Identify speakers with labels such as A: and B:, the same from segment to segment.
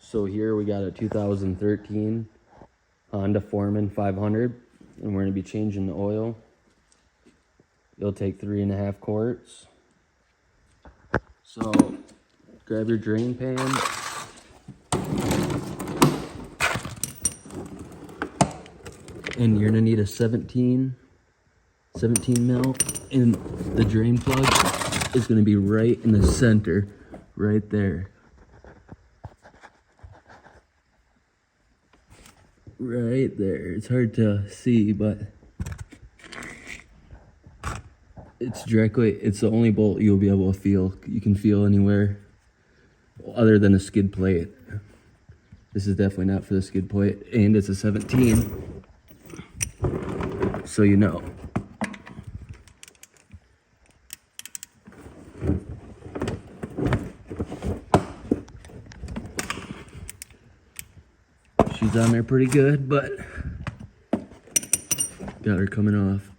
A: So here we got a 2013 Honda Foreman 500, and we're going to be changing the oil. It'll take 3.5 quarts. So grab your drain pan. And you're going to need a 17 mil, and the drain plug is going to be right in the center, right there. Right there. It's hard to see, but it's the only bolt you'll be able to feel. You can feel anywhere other than a skid plate. This is definitely not for the skid plate, and it's a 17, so you know. She's on there pretty good, but got her coming off.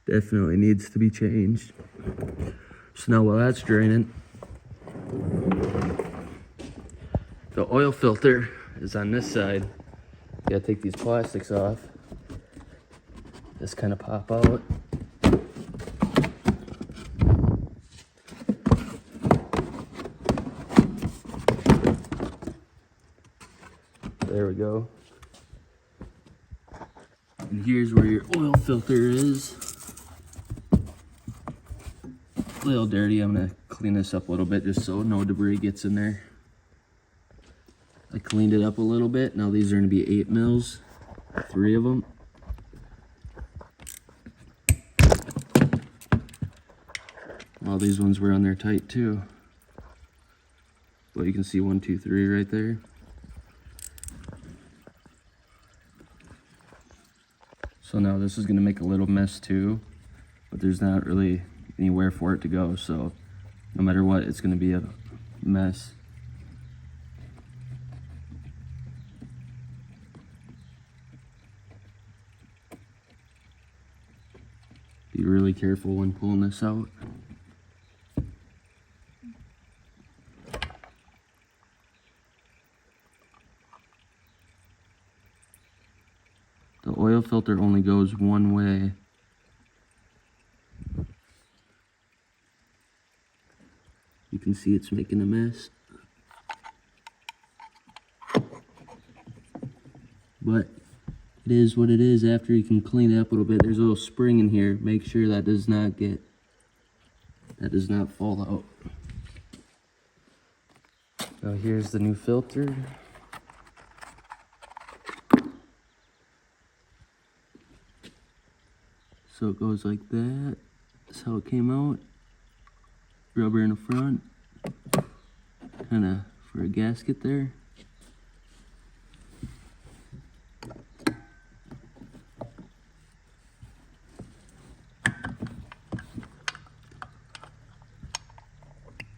A: Definitely needs to be changed. So now while that's draining, the oil filter is on this side. You gotta take these plastics off. Just kind of pop out. There we go. And here's where your oil filter is. A little dirty. I'm gonna clean this up a little bit just so no debris gets in there. I cleaned it up a little bit. Now these are gonna be 8 mils, 3 of them. Well, these ones were on there tight too. But you can see 1, 2, 3 right there. So now this is gonna make a little mess too, but there's not really anywhere for it to go. So no matter what, it's gonna be a mess. Be really careful when pulling this out. The oil filter only goes one way. You can see it's making a mess. But it is what it is. After you can clean it up a little bit, there's a little spring in here. Make sure that does not fall out. Now here's the new filter. So it goes like that. That's how it came out. Rubber in the front. Kind of for a gasket there.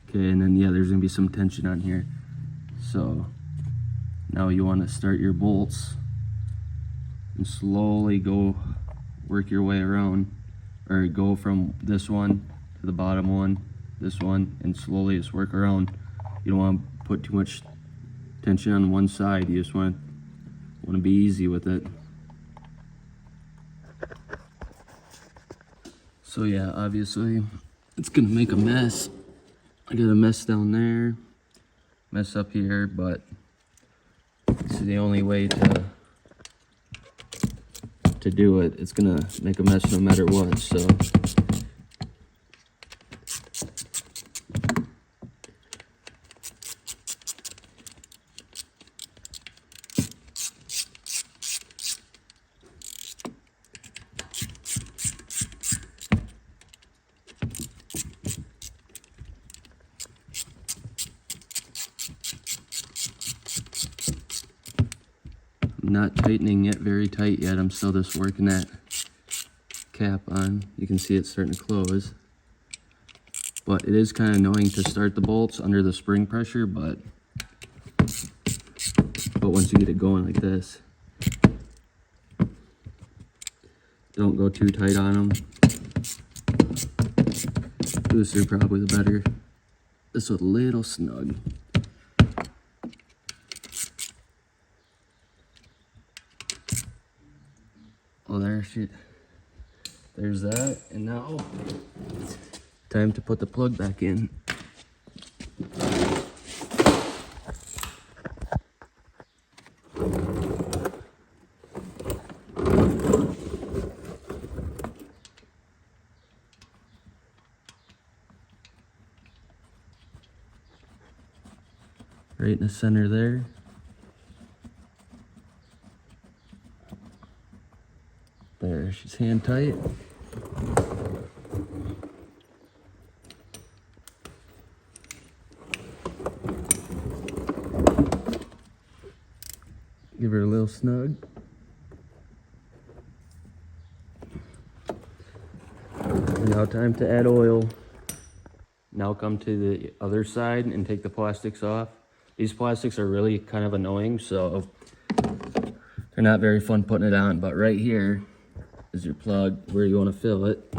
A: Okay, and then yeah, there's gonna be some tension on here. So now you want to start your bolts and slowly work your way around, or go from this one to the bottom one, this one, and slowly just work around. You don't want to put too much tension on one side. You just want to be easy with it. So yeah, obviously it's gonna make a mess. I got a mess down there, mess up here, but it's the only way to do it. It's gonna make a mess no matter what. So I'm not tightening it very tight yet. I'm still just working that cap on. You can see it's starting to close. But it is kind of annoying to start the bolts under the spring pressure, but but once you get it going like this, don't go too tight on them. Looser probably the better. This was a little snug. Oh, there's that, and now time to put the plug back in. Right in the center there. There, she's hand tight. Give her a little snug. And now time to add oil. Now come to the other side and take the plastics off. These plastics are really kind of annoying, so they're not very fun putting it on, but right here is your plug where you want to fill it.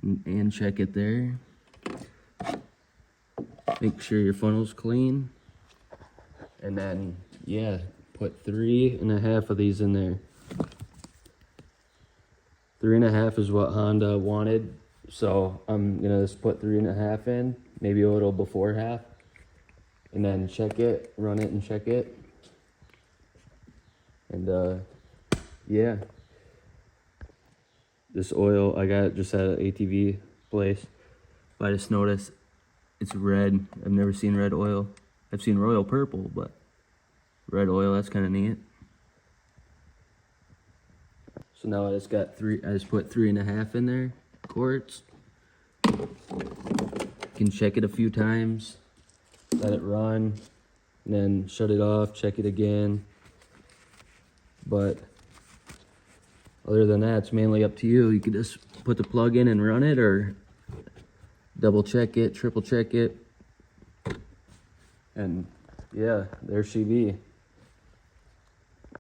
A: And check it there. Make sure your funnel's clean. And then, yeah, put 3.5 of these in there. 3.5 is what Honda wanted, so I'm gonna just put 3.5 in, maybe a little before half, and then check it, run it and check it. And yeah, this oil I got just at an ATV place, but I just noticed it's red. I've never seen red oil. I've seen royal purple, but red oil, that's kind of neat. So now I just put 3.5 in there, quarts. You can check it a few times, let it run, and then shut it off, check it again. But other than that, it's mainly up to you. You can just put the plug in and run it, or double check it, triple check it. And yeah, there she be.